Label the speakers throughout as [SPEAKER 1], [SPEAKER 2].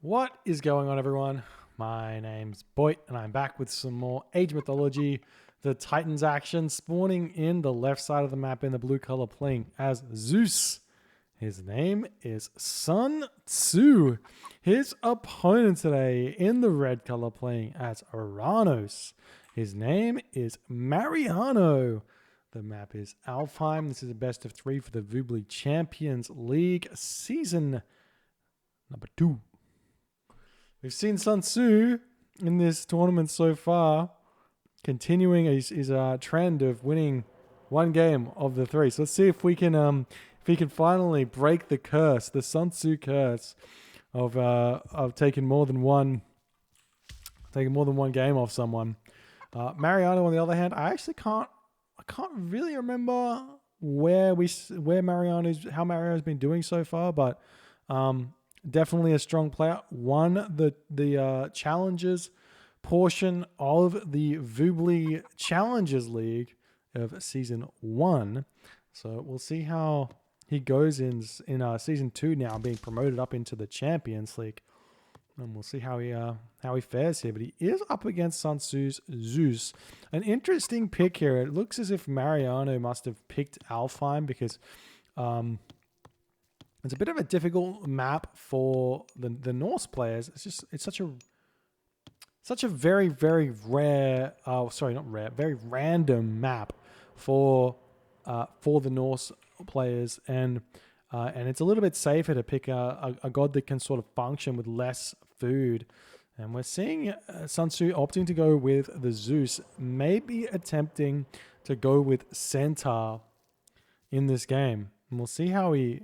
[SPEAKER 1] What is going on, everyone? My name's Boit, and I'm back with some more Age Mythology. The Titans action spawning in the left side of the map in the blue color, playing as Zeus. His name is SunTzu. His opponent today in the red color, playing as Oranos. His name is Mariano. The map is Alfheim. This is a best of 3 for the Vubli Champions League season number 2. We've seen SunTzu in this tournament so far, continuing his trend of winning one game of the 3. So let's see if we can finally break the curse, the SunTzu curse of taking more than one game off someone. Mariano, on the other hand, I can't really remember how Mariano's been doing so far, but definitely a strong player. Won the challenges portion of the Vubli Challengers League of season 1. So we'll see how he goes in season 2 now, being promoted up into the Champions League. And we'll see how he fares here. But he is up against SunTzu's Zeus. An interesting pick here. It looks as if Mariano must have picked Alfheim because it's a bit of a difficult map for the Norse players. It's such a very, very rare, very random map for the Norse players, and it's a little bit safer to pick a god that can sort of function with less food. And we're seeing SunTzu opting to go with the Zeus, maybe attempting to go with Centaur in this game. And we'll see how he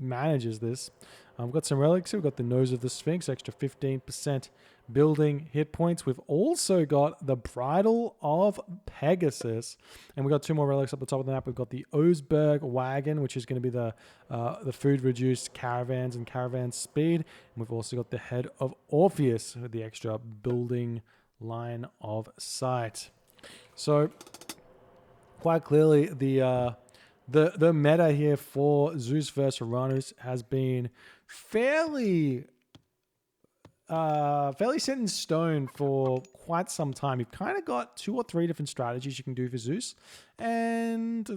[SPEAKER 1] manages this. We've got some relics here. We've got the Nose of the Sphinx, extra 15% building hit points. We've also got the Bridle of Pegasus. And we've got 2 more relics up the top of the map. We've got the Oseberg Wagon, which is going to be the food-reduced caravans and caravan speed. And we've also got the Head of Orpheus with the extra building line of sight. So, quite clearly, the meta here for Zeus versus Oranos has been fairly set in stone for quite some time. You've kind of got 2 or 3 different strategies you can do for Zeus, and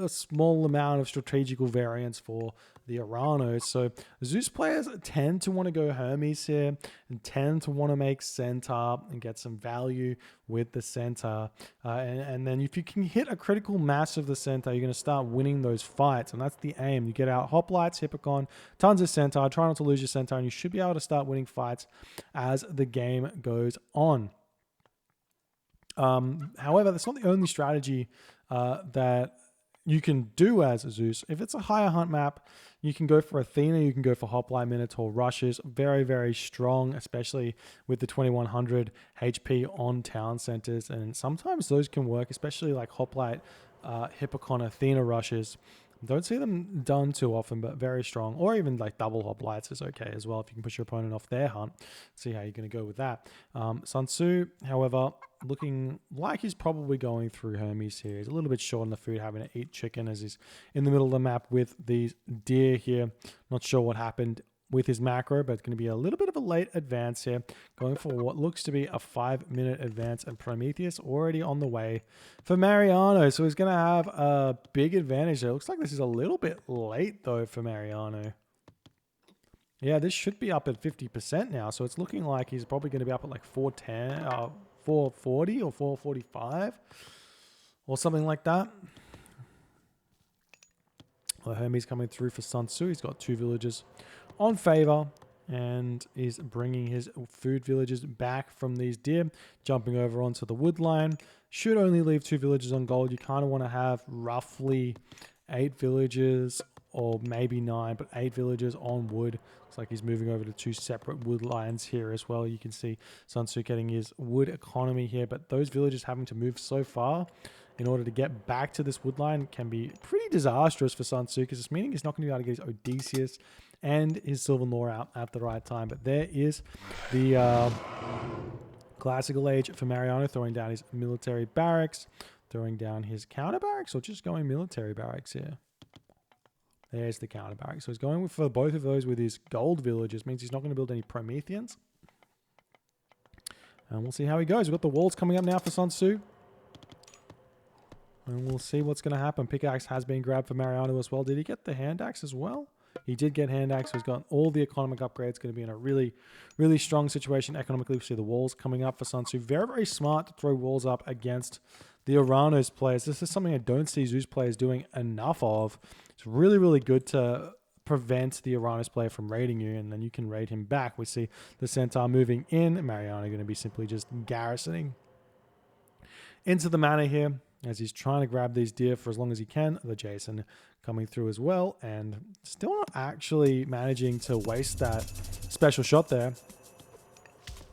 [SPEAKER 1] a small amount of strategical variance for the Oranos. So Zeus players tend to want to go Hermes here and tend to want to make Centaur and get some value with the Centaur. And then if you can hit a critical mass of the Centaur, you're going to start winning those fights. And that's the aim. You get out Hoplites, Hippocon, tons of Centaur. Try not to lose your Centaur, and you should be able to start winning fights as the game goes on. However, that's not the only strategy that you can do as Zeus. If it's a higher hunt map, you can go for Athena, you can go for Hoplite, Minotaur rushes. Very, very strong, especially with the 2100 HP on town centers. And sometimes those can work, especially like Hoplite, Hippocon, Athena rushes. Don't see them done too often, but very strong. Or even like double hoplites is okay as well if you can push your opponent off their hunt. See how you're going to go with that. SunTzu, however, looking like he's probably going through Hermes here. He's a little bit short on the food, having to eat chicken as he's in the middle of the map with these deer here. Not sure what happened with his macro, but it's going to be a little bit of a late advance here, going for what looks to be a 5-minute advance, and Prometheus already on the way for Mariano. So he's going to have a big advantage there. Looks like this is a little bit late though for Mariano. Yeah, this should be up at 50% now, so it's looking like he's probably going to be up at like 410, 440 or 445 or something like that. Well, Hermes coming through for SunTzu. He's got 2 villages on favor and is bringing his food villages back from these deer, jumping over onto the wood line. Should only leave 2 villages on gold. You kind of want to have roughly 8 villages, or maybe 9, but 8 villages on wood. Looks like he's moving over to 2 separate wood lines here as well. You can see SunTzu getting his wood economy here, but those villages having to move so far in order to get back to this wood line can be pretty disastrous for SunTzu, because it's meaning he's not going to be able to get his Odysseus and his Silver Lore out at the right time. But there is the classical age for Mariano, throwing down his military barracks, throwing down his counter barracks, or just going military barracks here. There's the counter barrack. So he's going for both of those with his gold villagers. Means he's not going to build any Prometheans. And we'll see how he goes. We've got the walls coming up now for SunTzu. And we'll see what's going to happen. Pickaxe has been grabbed for Mariano as well. Did he get the hand axe as well? He did get hand axe. So he's got all the economic upgrades. Going to be in a really, really strong situation economically. We see the walls coming up for SunTzu. Very, very smart to throw walls up against the Oranos players. This is something I don't see Zeus players doing enough of. It's really, really good to prevent the Oranos player from raiding you, and then you can raid him back. We see the Centaur moving in. Mariano going to be simply just garrisoning into the manor here as he's trying to grab these deer for as long as he can. The Jason coming through as well, and still not actually managing to waste that special shot there.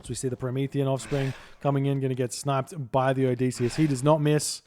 [SPEAKER 1] So we see the Promethean offspring coming in, going to get sniped by the Odysseus. He does not miss.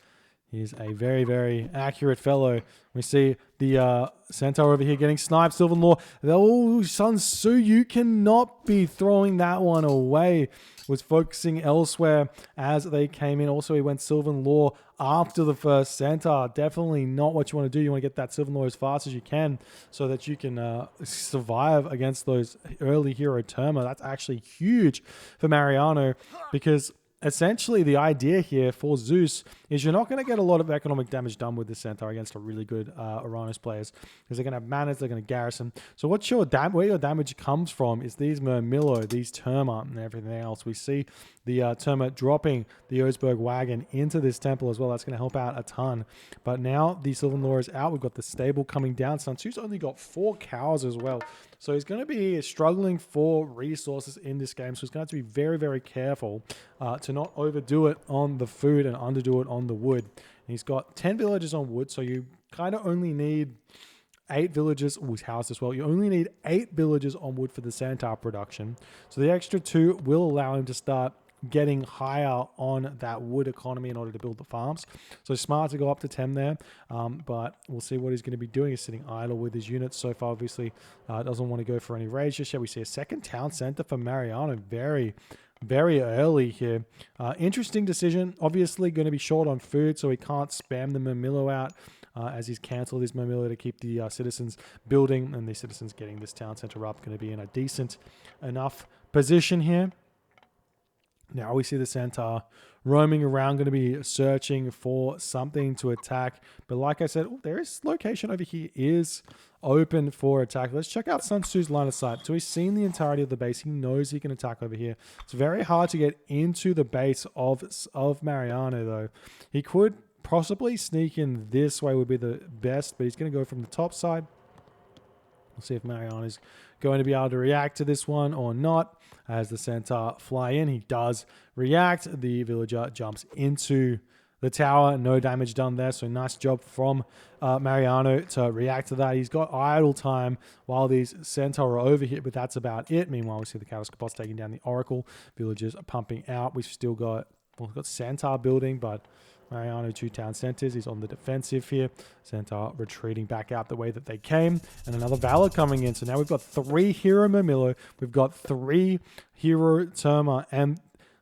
[SPEAKER 1] He's a very, very accurate fellow. We see the Centaur over here getting sniped. Sylvan Law. Oh, SunTzu, you cannot be throwing that one away. Was focusing elsewhere as they came in. Also, he went Sylvan Law after the first Centaur. Definitely not what you want to do. You want to get that Sylvan Law as fast as you can so that you can survive against those early hero Terma. That's actually huge for Mariano, because essentially the idea here for Zeus is you're not going to get a lot of economic damage done with the Centaur against a really good Oranos players, because they're going to have manners, they're going to garrison. So what's your where your damage comes from is these Murmillo, these Terma, and everything else. We see the Terma dropping the Ozberg wagon into this temple as well. That's going to help out a ton. But now the Sylvan Law is out. We've got the stable coming down. SunTzu's only got 4 cows as well. So he's going to be struggling for resources in this game. So he's going to have to be very, very careful to not overdo it on the food and underdo it on the wood. And he's got 10 villages on wood, so you kind of only need 8 villages. Oh, he's housed as well. You only need 8 villages on wood for the Centaur production. So the extra 2 will allow him to start getting higher on that wood economy in order to build the farms. So smart to go up to 10 there, but we'll see what he's going to be doing. He's sitting idle with his units so far. Obviously doesn't want to go for any raids just yet. We see a second town center for Mariano very, very early here. Interesting decision. Obviously going to be short on food, so he can't spam the Murmillo out as he's cancelled his Murmillo to keep the citizens building, and the citizens getting this town center up. Going to be in a decent enough position here. Now we see the Centaur roaming around, going to be searching for something to attack. But like I said, there is location over here is open for attack. Let's check out SunTzu's line of sight. So he's seen the entirety of the base. He knows he can attack over here. It's very hard to get into the base of Mariano, though. He could possibly sneak in this way, would be the best, but he's going to go from the top side. We'll see if Mariano is going to be able to react to this one or not. As the Centaur fly in, he does react. The villager jumps into the tower. No damage done there, so nice job from Mariano to react to that. He's got idle time while these Centaur are over here, but that's about it. Meanwhile, we see the Catoscopos taking down the Oracle. Villagers are pumping out. We've still got, well, we've got Centaur building, but Mariano 2 town centers. He's on the defensive here. Centaur retreating back out the way that they came. And another Valor coming in. So now we've got 3 Hero Murmillo. We've got 3 Hero Terma. And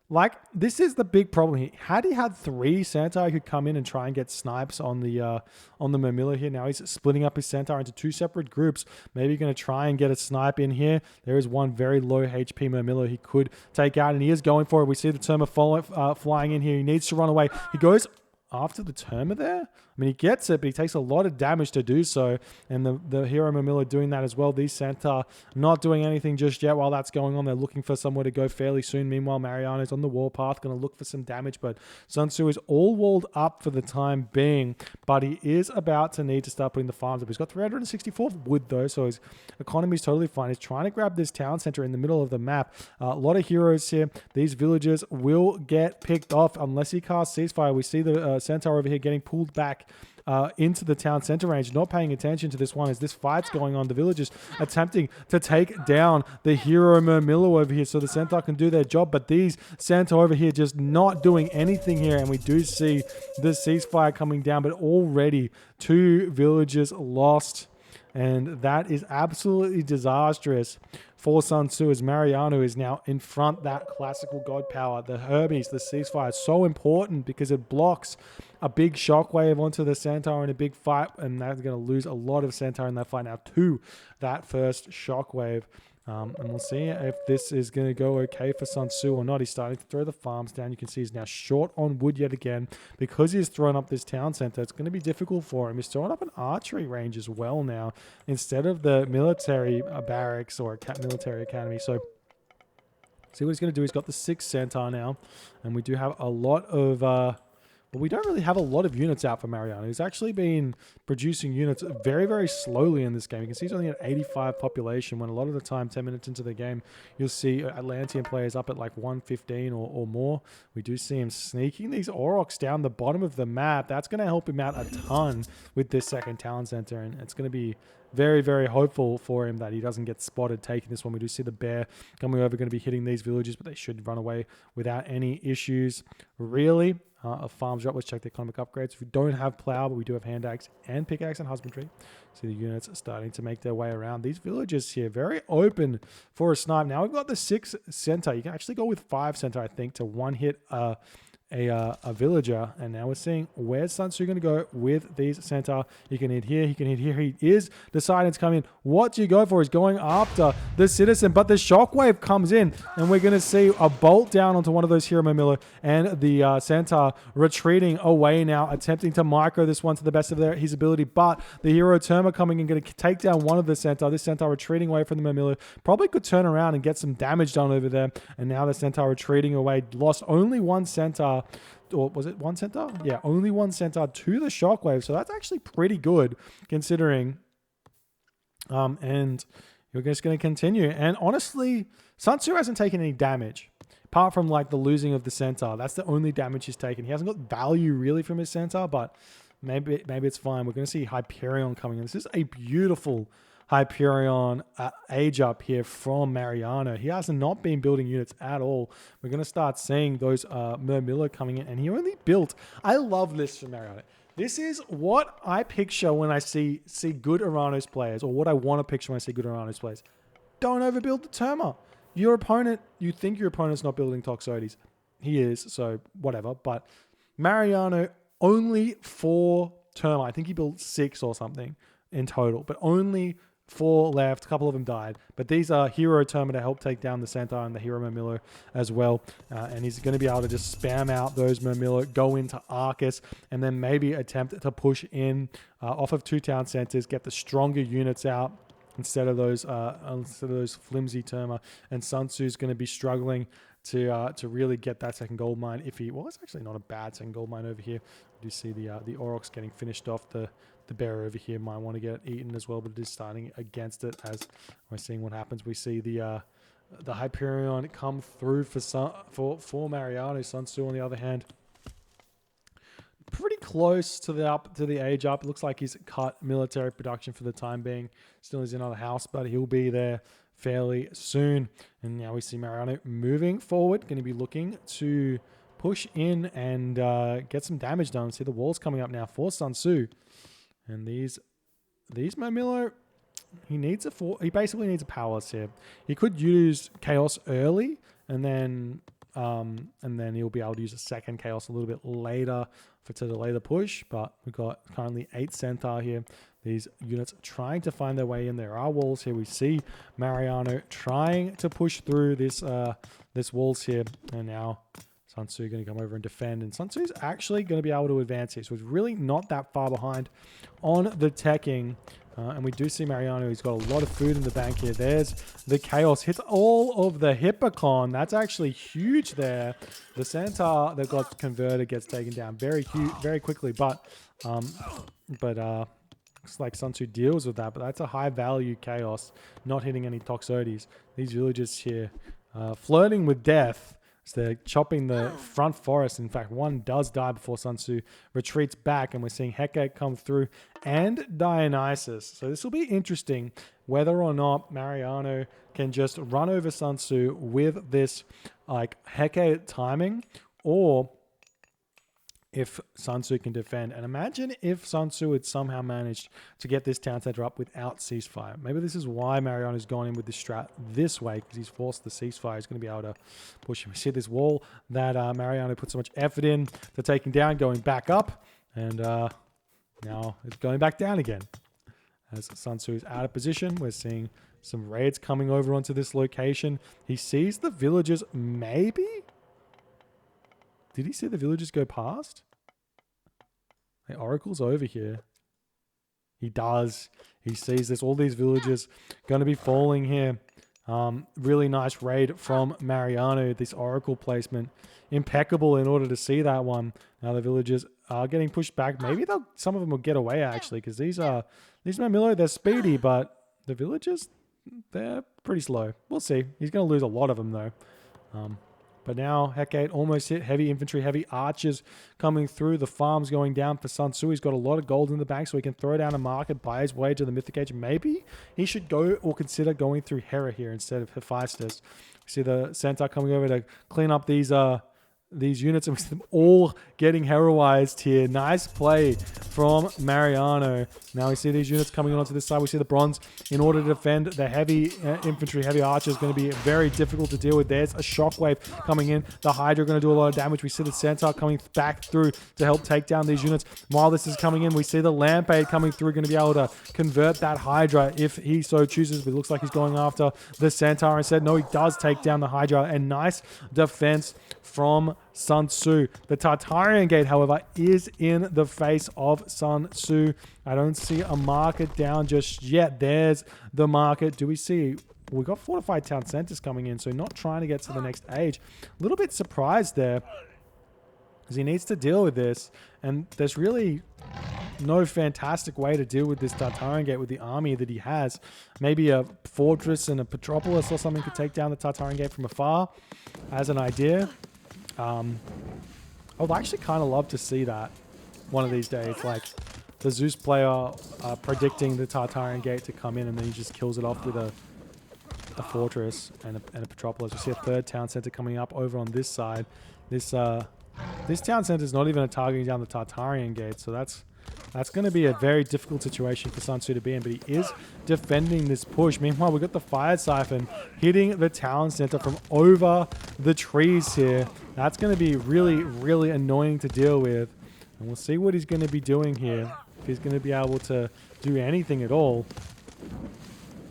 [SPEAKER 1] like, this is the big problem here. Had he had 3 Centaur, he could come in and try and get snipes on the Murmillo here. Now he's splitting up his Centaur into 2 separate groups. Maybe going to try and get a snipe in here. There is one very low HP Murmillo he could take out, and he is going for it. We see the Terma flying in here. He needs to run away. He goes after the Terma there. I mean, he gets it, but he takes a lot of damage to do so. And the Hero Murmillo doing that as well. These Centaur not doing anything just yet while that's going on. They're looking for somewhere to go fairly soon. Meanwhile, Mariano's on the warpath, going to look for some damage. But SunTzu is all walled up for the time being. But he is about to need to start putting the farms up. He's got 364 wood, though, so his economy is totally fine. He's trying to grab this town center in the middle of the map. A lot of heroes here. These villagers will get picked off unless he casts Ceasefire. We see the Centaur over here getting pulled back into the town center range, not paying attention to this one as this fight's going on. The villagers attempting to take down the Hero Murmillo over here so the Centaur can do their job, but these Centaur over here just not doing anything here, and we do see the ceasefire coming down, but already 2 villagers lost. And that is absolutely disastrous for SunTzu, as Mariano is now in front. That classical god power, the Hermes, the ceasefire, is so important because it blocks a big shockwave onto the Centaur in a big fight, and that's going to lose a lot of Centaur in that fight now to that first shockwave. And we'll see if this is going to go okay for SunTzu or not. He's starting to throw the farms down. You can see he's now short on wood yet again. Because he's thrown up this town center, it's going to be difficult for him. He's throwing up an archery range as well now, instead of the military barracks or military academy. So see what he's going to do. He's got the 6 Centaur now. And we do have a lot of... Well, we don't really have a lot of units out for Mariano. He's actually been producing units very, very slowly in this game. You can see he's only at 85 population, when a lot of the time, 10 minutes into the game, you'll see Atlantean players up at like 115 or more. We do see him sneaking these Aurochs down the bottom of the map. That's going to help him out a ton with this second town center, and it's going to be very, very hopeful for him that he doesn't get spotted taking this one. We do see the bear coming over, going to be hitting these villages, but they should run away without any issues, really. Farms drop. Let's check the economic upgrades. We don't have plow, but we do have hand axe and pickaxe and husbandry. See the units starting to make their way around. These villages here, very open for a snipe. Now we've got the 6 Centaur. You can actually go with 5 Centaur, I think, to one hit a villager. And now we're seeing where's SunTzu going to go with these Centaur. He can hit here, he can hit here. He is deciding to come in. What do you go for? He's going after the citizen, but the shockwave comes in, and we're going to see a bolt down onto one of those Hero Miller, and the Centaur retreating away now, attempting to micro this one to the best of his ability, but the Hero Terma coming in, going to take down one of the Centaur. This Centaur retreating away from the Mamilla, probably could turn around and get some damage done over there, and now the Centaur retreating away, lost only 1 Centaur. Or was it 1 Centaur? Yeah, only 1 Centaur to the shockwave. So that's actually pretty good considering. And you're just going to continue. And honestly, SunTzu hasn't taken any damage. Apart from like the losing of the Centaur. That's the only damage he's taken. He hasn't got value really from his Centaur, but maybe it's fine. We're going to see Hyperion coming in. This is a beautiful Hyperion age up here from Mariano. He has not been building units at all. We're going to start seeing those Murmilla coming in, and he only built... I love this from Mariano. This is what I picture when I see good Oranos players, or what I want to picture when I see good Oranos players. Don't overbuild the Terma. Your opponent, you think your opponent's not building Toxotes. He is, so whatever. But Mariano, only 4 Terma. I think he built 6 or something in total, but only 4 left. A couple of them died. But these are Hero Terma to help take down the Centaur and the Hero Murmillo as well. And he's going to be able to just spam out those Murmillo, go into Arcus, and then maybe attempt to push in off of 2 town centers, get the stronger units out instead of those flimsy Terma. And SunTzu's going to be struggling to really get that second gold mine. If he... Well, it's actually not a bad second gold mine over here. We do see the Aurochs getting finished off. The bear over here might want to get eaten as well, but it is starting against it as we're seeing what happens. We see the Hyperion come through for Mariano. SunTzu, on the other hand, pretty close to the age up. It looks like he's cut military production for the time being. Still is in another house, but he'll be there fairly soon. And now we see Mariano moving forward, going to be looking to push in and get some damage done. See the walls coming up now for SunTzu. And these Murmillo, he basically needs a powerless here. He could use Chaos early, and then he'll be able to use a second Chaos a little bit later to delay the push. But we've got currently 8 Centaur here. These units trying to find their way in. There are walls here. We see Mariano trying to push through this walls here, and now SunTzu going to come over and defend, and SunTzu's actually going to be able to advance here, so it's really not that far behind on the teching. And we do see Mariano, he's got a lot of food in the bank here. There's the Chaos, hits all of the Hippocon. That's actually huge there. The Centaur that got converted gets taken down very quickly, but looks like SunTzu deals with that, but that's a high value Chaos, not hitting any Toxotes. These villagers here flirting with death. So they're chopping the front forest. In fact, one does die before SunTzu retreats back, and we're seeing Hecate come through and Dionysus. So this will be interesting whether or not Mariano can just run over SunTzu with this like Hecate timing, or if SunTzu can defend. And imagine if SunTzu had somehow managed to get this town center up without ceasefire. Maybe this is why Mariano's gone in with this strat this way, because he's forced the ceasefire. He's going to be able to push him. We see this wall that Mariano put so much effort in to taking down, going back up, and now it's going back down again. As SunTzu is out of position, we're seeing some raids coming over onto this location. He sees the villagers, maybe? Did he see the villagers go past? Hey, Oracle's over here. He does. He sees this. All these villagers going to be falling here. Really nice raid from Mariano. This Oracle placement. Impeccable in order to see that one. Now the villagers are getting pushed back. Maybe some of them will get away actually, because these Mamilo, they're speedy, but the villagers, they're pretty slow. We'll see. He's going to lose a lot of them though. But now Hecate almost hit. Heavy infantry, heavy archers coming through. The farm's going down for SunTzu. He's got a lot of gold in the bank, so he can throw down a market, buy his way to the Mythic Age. Maybe he should go or consider going through Hera here instead of Hephaestus. We see the Centaur coming over to clean up these units, and we see them all getting heroized here. Nice play from Mariano. Now we see these units coming onto this side. We see the bronze. In order to defend the heavy infantry, heavy archers, going to be very difficult to deal with. There's a shockwave coming in. The Hydra going to do a lot of damage. We see the Centaur coming back through to help take down these units. While this is coming in, we see the Lampade coming through, going to be able to convert that Hydra if he so chooses. But it looks like he's going after the Centaur instead. No, he does take down the Hydra. And nice defense from SunTzu. The Tartarian Gate, however, is in the face of SunTzu. I don't see a market down just yet. There's the market. Do we see? We got fortified town centers coming in, so not trying to get to the next age. A little bit surprised there, because he needs to deal with this, and there's really no fantastic way to deal with this Tartarian Gate with the army that he has. Maybe a fortress and a Petropolis or something could take down the Tartarian Gate from afar as an idea. I would actually kind of love to see that one of these days, like the Zeus player predicting the Tartarian Gate to come in, and then he just kills it off with a fortress and a Petropolis. We see a third town center coming up over on this side. This town center is not even targeting down the Tartarian Gate, so that's going to be a very difficult situation for SunTzu to be in, but he is defending this push. Meanwhile, we've got the Fire Siphon hitting the town center from over the trees here. That's going to be really, really annoying to deal with. And we'll see what he's going to be doing here. If he's going to be able to do anything at all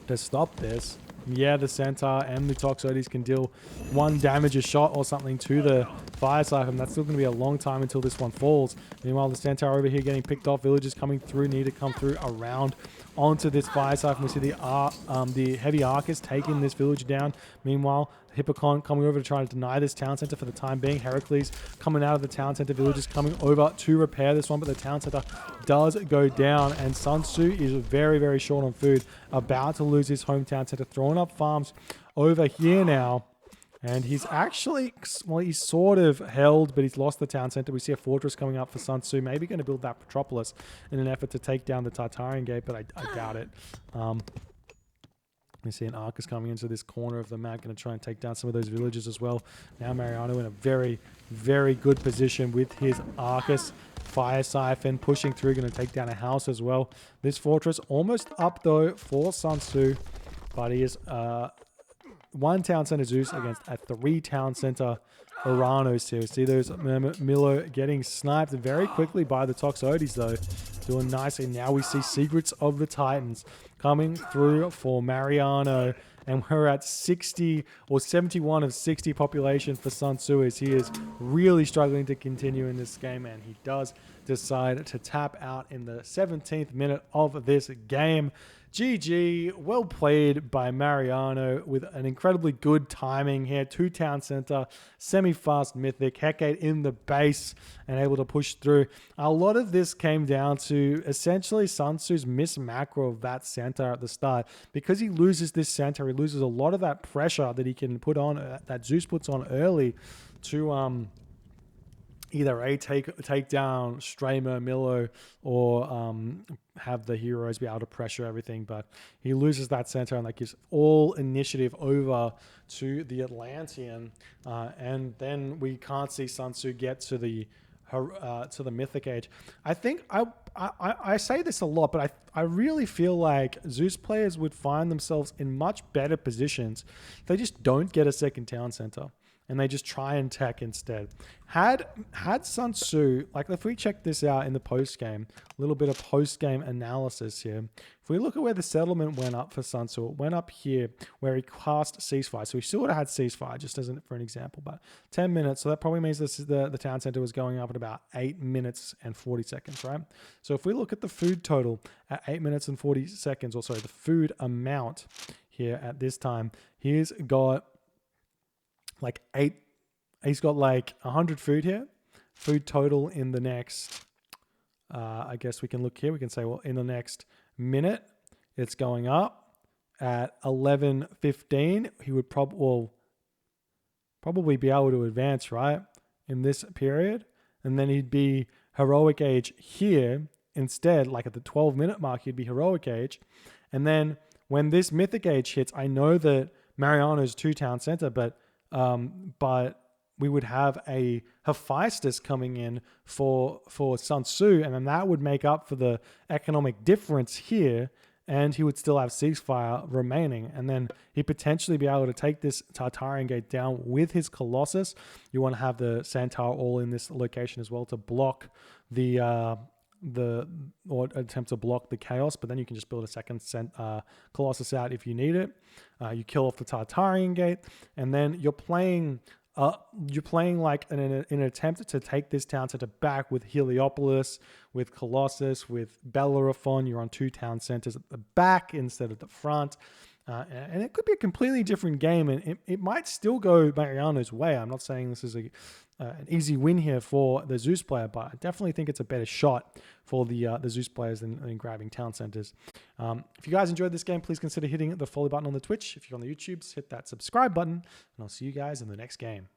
[SPEAKER 1] to stop this. Yeah, the Centaur and the Toxotes can deal 1 damage a shot or something to the Fire Siphon. That's still going to be a long time until this one falls. Meanwhile, the Centaur over here getting picked off. Villagers coming through, need to come through around onto this Fire Siphon. We see the Heavy Arcus taking this village down. Meanwhile, Hippocon coming over to try to deny this town center for the time being. Heracles coming out of the town center. Villagers coming over to repair this one, but the town center does go down, and SunTzu is very, very short on food. About to lose his hometown center. Throwing up farms over here now. And he's actually, well, he's sort of held, but he's lost the town center. We see a fortress coming up for SunTzu. Maybe going to build that Petropolis in an effort to take down the Tartarian Gate, but I doubt it. We see an Arcus coming into this corner of the map, going to try and take down some of those villages as well. Now Mariano in a very, very good position with his Arcus. Fire Siphon pushing through, going to take down a house as well. This fortress almost up though for SunTzu, but he is 1 town center Zeus against a 3 town center Oranos here. See those Milo getting sniped very quickly by the Toxotes though. Doing nicely. Now we see Secrets of the Titans coming through for Mariano. And we're at 60 or 71 of 60 population for SunTzu, as he is really struggling to continue in this game. And he does decide to tap out in the 17th minute of this game. GG, well played by Mariano with an incredibly good timing here. 2 town center, semi-fast Mythic, Hecate in the base and able to push through. A lot of this came down to essentially SunTzu's miss macro of that center at the start. Because he loses this center, he loses a lot of that pressure that he can put on, that Zeus puts on early to either take down Stramer, Milo, or have the heroes be able to pressure everything. But he loses that center, and that gives all initiative over to the Atlantean. And then we can't see SunTzu get to the to the Mythic Age. I think I say this a lot, but I really feel like Zeus players would find themselves in much better positions if they just don't get a second town center and they just try and tech instead. Had SunTzu, like if we check this out in the post game, a little bit of post game analysis here. If we look at where the settlement went up for SunTzu, it went up here where he cast ceasefire. So he still would have had ceasefire, just as for an example, but 10 minutes. So that probably means this is the town center was going up at about 8 minutes and 40 seconds, right? So if we look at the food total at 8 minutes and 40 seconds, or sorry, the food amount here at this time, he's got like he's got like 100 food here. Food total in the next, I guess we can look here. We can say, well, in the next minute, it's going up at 11:15. He would probably be able to advance, right, in this period. And then he'd be heroic age here instead, like at the 12-minute mark, he'd be heroic age. And then when this mythic age hits, I know that Mariano's 2-town center, but we would have a Hephaestus coming in for SunTzu, and then that would make up for the economic difference here, and he would still have ceasefire remaining, and then he'd potentially be able to take this Tartarian gate down with his Colossus. You want to have the Centaur all in this location as well to block or attempt to block the chaos, but then you can just build a second Colossus out if you need it. You kill off the Tartarian gate, and then you're playing like in an attempt to take this town center back with Heliopolis, with Colossus, with Bellerophon. You're on 2 town centers at the back instead of the front. And it could be a completely different game, and it might still go Mariano's way. I'm not saying this is an easy win here for the Zeus player, but I definitely think it's a better shot for the Zeus players than grabbing town centers. If you guys enjoyed this game, please consider hitting the follow button on the Twitch. If you're on the YouTubes, hit that subscribe button, and I'll see you guys in the next game.